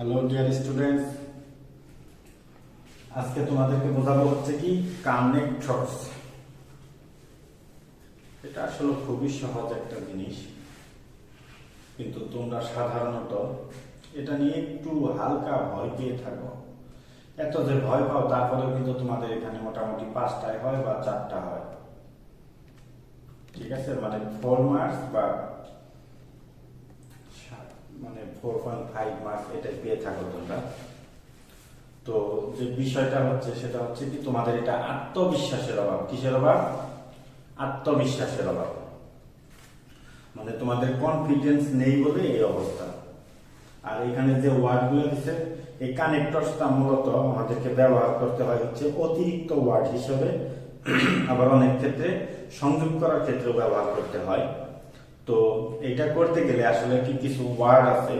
Hello dear students, আজকে তোমাদেরকে বোঝাবো হচ্ছে কি কানেক্টরস। এটা আসলে খুবই সহজ একটা জিনিস, কিন্তু তোমরা সাধারণত এটা নিয়ে একটু হালকা ভয় পেয়ে থাকো। এত যে ভয় পাও, তারপরেও কিন্তু তোমাদের এখানে মোটামুটি 5টায় হয় বা 4টা হয়, ঠিক আছে? মানে 4 মার্কস বা 4.5 মার্কস এটা পেয়ে থাকো তোমরা। তো যে বিষয়টা হচ্ছে সেটা হচ্ছে কি তোমাদের এটা আত্মবিশ্বাসের অভাব। কিসের অভাব? আত্মবিশ্বাসের অভাব। মানে তোমাদের কনফিডেন্স নেই বলে এই অবস্থা। আর এখানে যে ওয়ার্ডগুলো দিচ্ছে, এই কানেক্টরসটা মূলত আমাদেরকে ব্যবহার করতে হয় হচ্ছে অতিরিক্ত ওয়ার্ড হিসেবে, আবার অনেক ক্ষেত্রে সংযোগ করার ক্ষেত্রেও ব্যবহার করতে হয়। তো এটা করতে গেলে আসলে কি কিছু ওয়ার্ড আছে,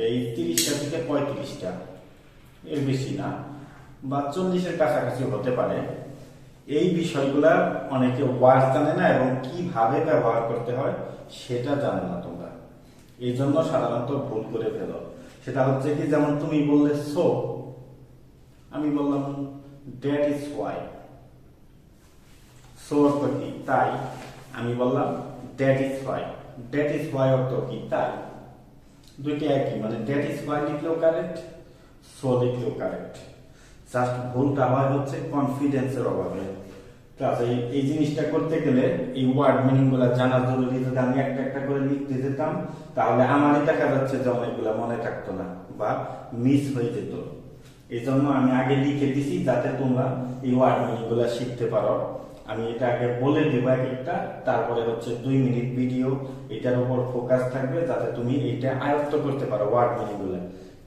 এই 30টা থেকে 35টা, এর বেশি না, বা 40-এর কাছাকাছি হতে পারে। এই বিষয়গুলা অনেকে ওয়ার্ড জানে না এবং কিভাবে ব্যবহার করতে হয় সেটা জানে না তোমরা। এই জন্য সাধারণত ভুল করে ফেলো। সেটা হচ্ছে কি, যেমন তুমি বললে সো, আমি বললাম দ্যাট ইজ ওয়াই। সো অর্থ কি? তাই। আমি বললাম that is why. That is why অর্থ কি? তাই। দুইটা একই, মানে দ্যাট ইজ ওয়াই লিখলেও কারেক্ট, সো লিখলেও কারেক্ট। জাস্ট ভুলটা হয় হচ্ছে কনফিডেন্সের অভাবে। এই জিনিসটা করতে গেলে এই ওয়ার্ড মিনিং গুলা জানা জরুরি। যদি আমি একটা একটা করে লিখতে যেতাম, তাহলে আমারই দেখা যাচ্ছে যে অনেকগুলা মনে থাকতো না বা মিস হয়ে যেত। এই জন্য আমি আগে লিখে দিছি যাতে তোমরা এই ওয়ার্ড মিনিং গুলা শিখতে পারো। আমি এটা আগে বলে দিব এক একটা, তারপরে হচ্ছে 2 মিনিট ভিডিও এটার উপর ফোকাস থাকবে যাতে তুমি এটা আয়ত্ত করতে পারো ওয়ার্ড মিনিং গুলা।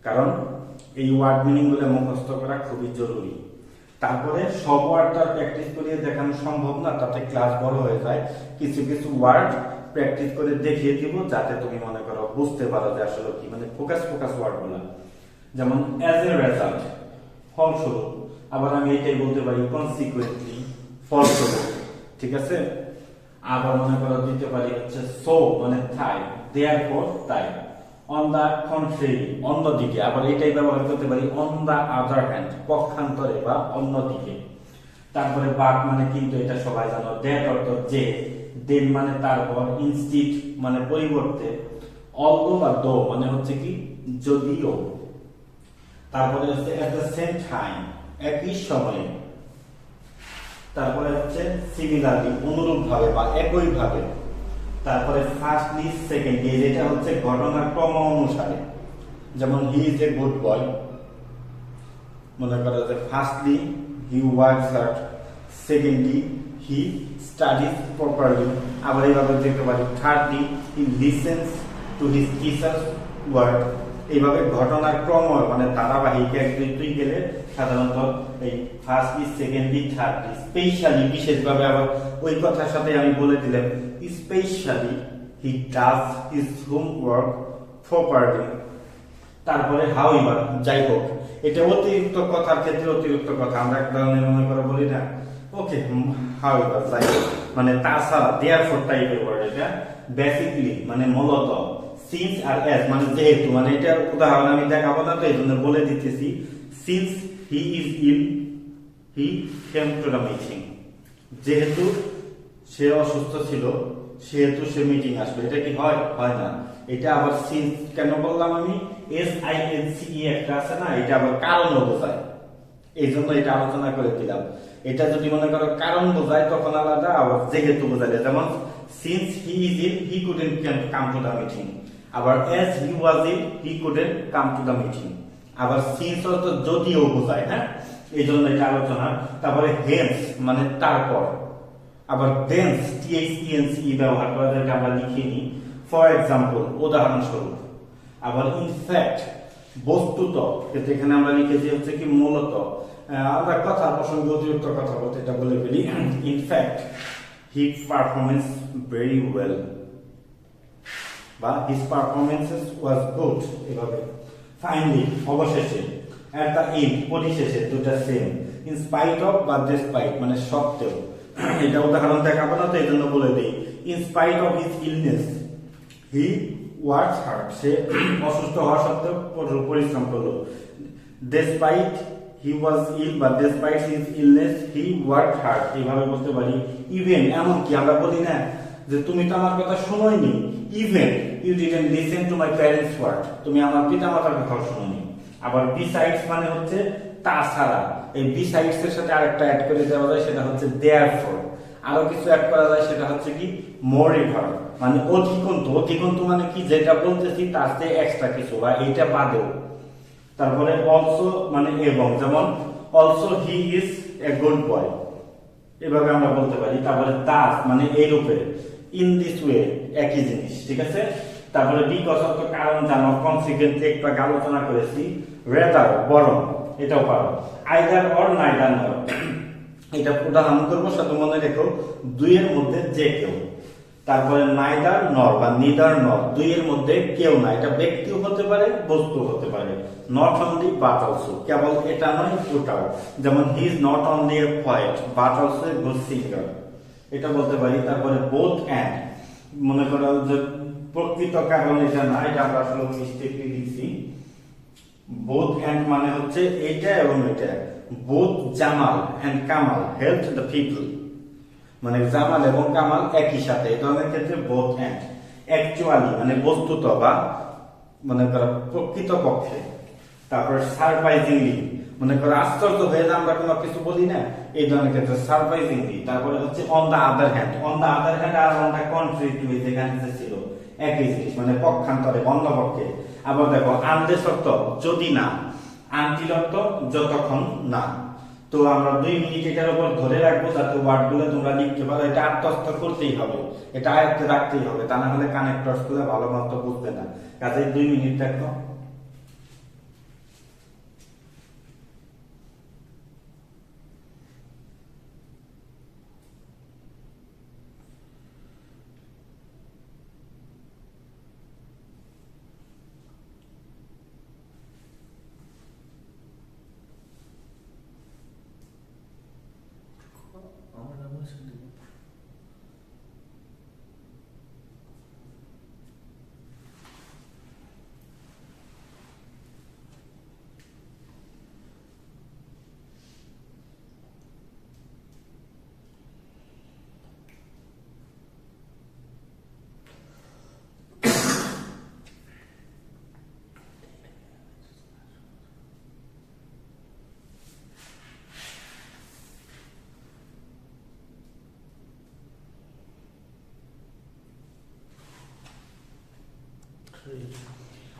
কারণ এই ওয়ার্ড মিনিং গুলো মুখস্থ করা খুবই জরুরি। তারপরে সব ওয়ার্ডটা প্র্যাকটিস করিয়ে দেখানো সম্ভব না, তাতে ক্লাস বড় হয়ে যায়। কিছু কিছু ওয়ার্ড প্র্যাকটিস করে দেখিয়ে দিব যাতে তুমি মনে করো বুঝতে পারো যে আসলে কি, মানে ফোকাস ওয়ার্ড গুলা। যেমন অ্যাজ এ রেজাল্ট, ফলস্বরূপ। আবার আমি এটাই বলতে পারি কনসিকুয়েন্টলি, ফলস্বরূপ, ঠিক আছে? আবার মনে করো দিতে পারি হচ্ছে সো, মানে তাই, দেয়ারফর, তাই। অন দা কন্ট্রারি, অন্যদিকে। আবার এটাই ব্যবহার করতে পারি অন দা আদার হ্যান্ড, পক্ষান্তরে বা অন্যদিকে। তারপরে বাট মানে কিন্তু, এটা সবাই জানো। দ্যাট অর্থ যে, দেন মানে তারপর, ইনস্টিড মানে পরিবর্তে, অলদো বা দো মানে হচ্ছে কি যদিও। তারপরে হচ্ছে এট দ্য সেম টাইম, একই সময়ে। তারপরে হচ্ছে সিমিলারলি, অনুরূপ ভাবে বা একই ভাবে। তারপরে ফার্স্টলি, সেকেন্ডলি, যেটা হচ্ছে ঘটনার ক্রম অনুসারে। যেমন he is a good boy, মনে করো যে firstly he works hard, secondly he studies properly. আবার এইভাবে দেখতে পারি thirdly he listens to his teachers word. এইভাবে ঘটনার ক্রম মানে ধারাবাহিক এক দুই দুই গেলে সাধারণত এই ফার্স্টলি, সেকেন্ডলি, থার্ডলি। স্পেশালি, বিশেষভাবে আবার ওই কথার সাথে আমি বলে দিলাম specially he does his homework properly. তারপরে হাউএভার, যাই হোক। এটা অতিরিক্ত কথার ক্ষেত্রে অতিরিক্ত কথা আমরা এক ধরনের মনে করে বলি না, ওকে হাউএভার, যাই হোক, মানে তাছাড়া, দেয়ারফর টাইপের ওয়ার্ড এটা। বেসিকলি মানে মূলত, সিন্স আর অ্যাজ মানে যেহেতু, মানে এটা উদাহরণ আমি দেখাবো না, তো এই জন্য বলে দিতেছি। Since he is ill he came to the meeting, যেহেতু সে অসুস্থ ছিল সেহেতু সে মিটিং আসবে। এটা কি হয়? হয় না। এটা আবার সিন্স কেন বললাম আমি? SINCE একটা আছে না, এটা আবার কারণও বোঝায়। এই জন্য এটা আলোচনা করে দিলাম। এটা যদি মনে করো কারণ বোঝায় তখন আলাদা, আবার যেহেতু বোঝালে, যেমন since he is ill he couldn't come to the meeting. আবার as he was ill he couldn't come to the meeting। আবার সিন্স অর্থ যদিও বোঝায়, হ্যাঁ, এই জন্য এটা আলোচনা। তারপরে হেন্স মানে তারপর। আবার দেন্স, THENCE ব্যবহার করা যায়, আমরা লিখে নিই। ফর এক্সাম্পল, উদাহরণস্বরূপ। আবার ইনফ্যাক্ট, বস্তুত, কিন্তু এখানে আমরা লিখেছি হচ্ছে কি মূলত। আমরা কথার প্রসঙ্গে অতিরিক্ত কথা বলতে এটা বলে ফেলি। ইনফ্যাক্ট হি পারফরমেন্স ভেরি ওয়েল, বা হিজ পারফরমেন্সেস ওয়াজ গুড, এভাবে। ফাইনালি, অবশেষে। এট দ্য এন্ড, পরিশেষে, দুটা সেম। ইন স্পাইট অফ বা ডেসপাইট মানে সত্ত্বেও। এটা উদাহরণ দেখাবো না, তো এই জন্য বলে দিই। In spite of his illness he works hard, সে অসুস্থ হওয়া সত্ত্বেও পরিশ্রম করলো। ডেসপাইট হি ওয়াজ ইল বা ডেসপাইট হিজ ইলনেস হি ওয়ার্কড হার্ড, এইভাবে বলতে পারি। ইভেন এমনকি আমরা বলি না যে তুমি তো আমার কথা শোনোইনি, even you didn't listen to my parents word, তুমি আমার পিতামাতার কথা শোনোনি। আবার বিসাইডস মানে হচ্ছে তাছাড়া, এই বিসাইডস এর সাথে আরেকটা অ্যাড করে দেওয়া যায়, সেটা হচ্ছে দেয়ারফর। আরো কিছু অ্যাড করা যায়, সেটা হচ্ছে কি মোরএভার, মানে অধিকন্তু। অধিকন্তু মানে কি, যেটা বলতেছি তার চেয়ে এক্সট্রা কিছু বা এইটা বাদেও। তারপরে অলসো মানে এবং, যেমন also he is a good boy, এভাবে আমরা বলতে পারি। তারপরে দাস মানে এই রূপে, ইন দিস ওয়ে একই জিনিস, ঠিক আছে। তারপরে বিকজ অফ কারণ জানো, কনসিকুয়েন্টলি একটু আগে আলোচনা করেছি। রেদার বরং, এটাও পারো। আইদার অর নাইদার নর, এটা উদাহরণ করবো, সাথে মনে রেখো দুইয়ের মধ্যে যে কেউ। তারপরে নাইদার নর বা নিদার নর, দুইয়ের মধ্যে কেউ না, এটা ব্যক্তিও হতে পারে বস্তু হতে পারে। নট অনলি বাট অলসো, কেবল এটা নয় ওটাও, যেমন he is not only a poet but also a good singer, এটা বলতে পারি। তারপরে বোথ অ্যান্ড, মনে করো যে প্রকৃত কারণ এটা না, এটা আমরা আসলে মিস্টেকলি লিখছি। বোথ অ্যান্ড মানে হচ্ছে এইটা এবং এটা। Both Jamal and Kamal helped the people, মানে জামাল এবং কামাল একই সাথে, এই ধরনের ক্ষেত্রে বোথ অ্যান্ড। অ্যাকচুয়ালি মানে বস্তুত বা মনে করো প্রকৃত পক্ষে। তারপর সারপ্রাইজিংলি, মনে করো আশ্চর্য হয়ে আমরা কোনো কিছু বলি না, এই ধরনের ক্ষেত্রে সারপ্রাইজিংলি। তারপরে হচ্ছে on the other hand, on the other hand আর অন দা কন্ট্রারি টু, যেখানে ছিল একই জিনিস, মানে পক্ষান্তরে অন্য পক্ষে। আবার দেখো আনলেস অর্থ যদি না, আনটিল অর্থ যতক্ষণ না। তো আমরা 2 মিনিট এটার উপর ধরে রাখবো, যাতে ওয়ার্ডগুলো তোমরা লিখতে পারো। এটা আত্মস্থ করতেই হবে, এটা আয়ত্তে রাখতেই হবে, তা না হলে কানেক্টরস গুলো ভালো মতো বুঝবে না। কাজে 2 মিনিট দেখো।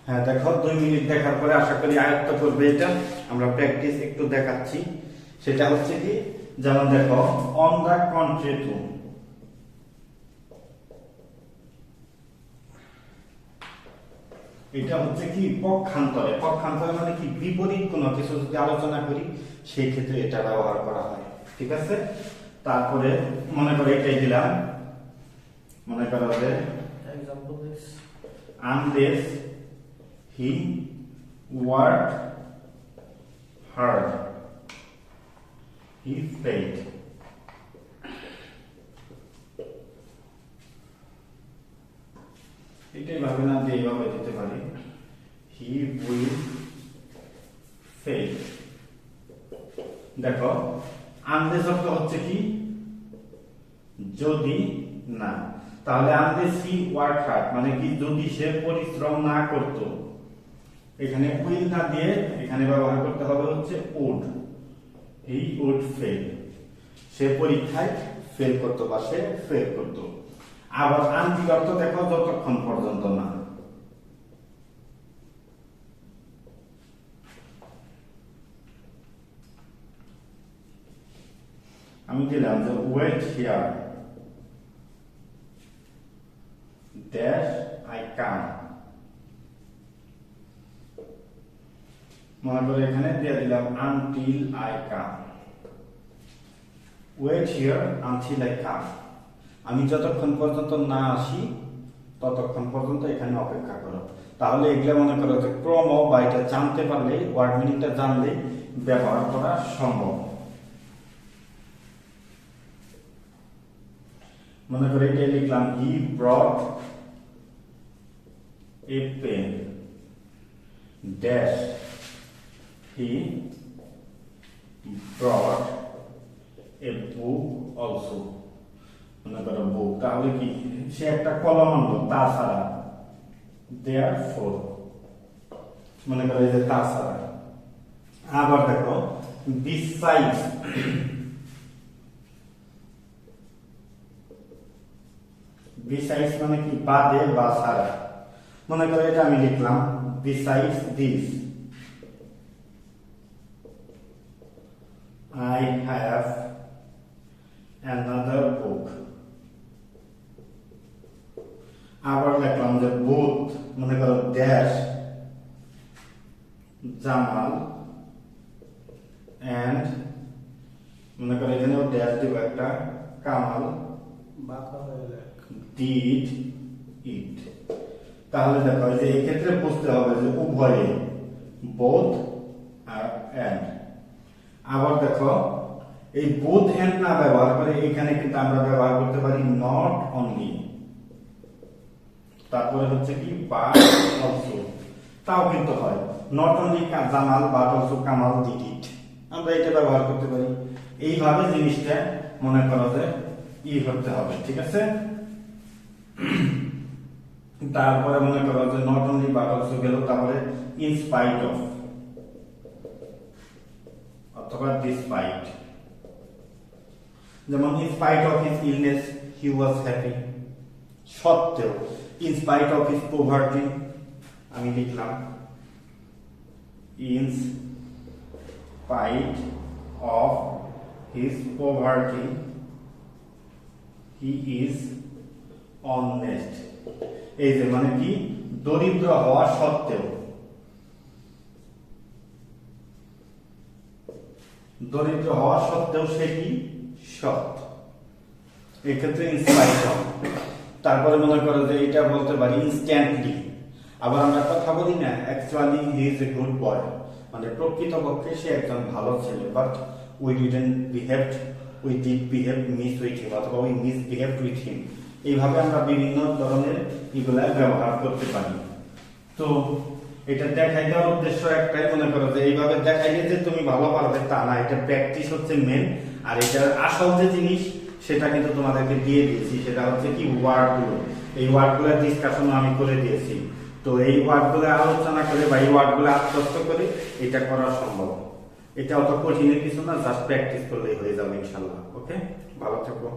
হ্যাঁ দেখো, 2 মিনিট দেখার পরে আশা করি আয়ত্ত করবে এটা। আমরা প্র্যাকটিস একটু দেখাচ্ছি, সেটা হচ্ছে কি, যেমন দেখো অন দা কন্ট্রারি টু, এটা হচ্ছে কি পক্ষান্তরে। পক্ষান্তরে মানে কি, বিপরীত কোনো কিছু যদি আলোচনা করি সেই ক্ষেত্রে এটা ব্যবহার করা হয়, ঠিক আছে। তারপরে মনে করো এটাই দিলাম, মনে করো যে example this, unless he worked hard he failed, এটাই ভাবে না দিয়ে এইভাবে দিতে পারি, he will fail। দেখো unless অর্থ হচ্ছে কি যদি না, তাহলে unless he worked hard মানে কি, যদি সে পরিশ্রম না করত। এখানে will না দিয়ে এখানে ব্যবহার করতে হবে হচ্ছে would, he would fail, সে পরীক্ষায় ফেল করত বা সে ফেল করত। আবার আনটিল অর্থ দেখো যতক্ষণ পর্যন্ত না। আমি দিলাম যে wait here dash I come, মনে করে এখানে দিয়ে দিলাম until I come, wait here until I come, আমি যতক্ষণ পর্যন্ত না আসি ততক্ষণ পর্যন্ত এখানে অপেক্ষা করো। তাহলে এগুলো মনে করো যে ক্রম বা এটা জানতে পারলে, ওয়ার্ড মিনিংটা জানলে ব্যবহার করা সম্ভব। মনে করে এটা লিখলাম হি ব্রট a pen dash he brought a book also মনে করো বুক তাহলে কি সে একটা কলম আনলো তাছাড়া therefore মনে করো এই যে তাছাড়া আবার দেখো besides besides মানে কি বাদে বা ছাড়া মনে করো এটা আমি লিখলাম besides this I have another book আবার লিখলাম যে both মনে করো dash জামাল and মনে করো এখানেও ড্যাশ দিব একটা কামাল did it তাহলে দেখো যে এই ক্ষেত্রে বুঝতে হবে যে উভয়ে both আর and আবার দেখো এই both and না ব্যবহার করে এখানে কিন্তু আমরা ব্যবহার করতে পারি not only তারপরে হচ্ছে কি but also তাও কিন্তু হয় not only Jamal but also Kamal did it আমরা এটা ব্যবহার করতে পারি এইভাবে জিনিসটা মনে করো যে হতে হবে ঠিক আছে তারপরে মনে করো যে not only but also গেল তারপরে in spite of অথবা despite যেমন in spite of his illness he was happy সত্ত্বেও in spite of his poverty আমি লিখলাম in spite of his poverty he is honest এই যে মানে কি দরিদ্র হওয়া সত্ত্বেও সে কি সৎ এই ক্ষেত্রে ইনস্পাইট অফ তারপরে মনে করো যে এটা বলতে পারি ইনস্ট্যান্টলি আবার আমরা কথা বলি না actually he is a good boy মানে প্রকৃতপক্ষে সে একজন ভালো ছেলে but we didn't miss with him অথবা উই মিসবিহেভড উইথ হিম এইভাবে আমরা বিভিন্ন ধরনের এগুলা ব্যবহার করতে পারি তো এটা দেখাই দেওয়ার উদ্দেশ্য একটাই মনে করো যে এইভাবে দেখাইলে যে তুমি ভালো পারবে তা না এটা প্র্যাকটিস হচ্ছে মেন আর এটার আসল যে জিনিস সেটা কিন্তু তোমাদেরকে দিয়ে দিয়েছি সেটা হচ্ছে কি ওয়ার্ডগুলো এই ওয়ার্ডগুলোর ডিসকাশন আমি করে দিয়েছি তো এই ওয়ার্ডগুলো আলোচনা করে বা এই ওয়ার্ডগুলো আত্মস্থ করে এটা করা সম্ভব এটা অত কঠিনের কিছু না জাস্ট প্র্যাকটিস করলেই হয়ে যাবে ইনশাআল্লাহ ওকে ভালো থেকো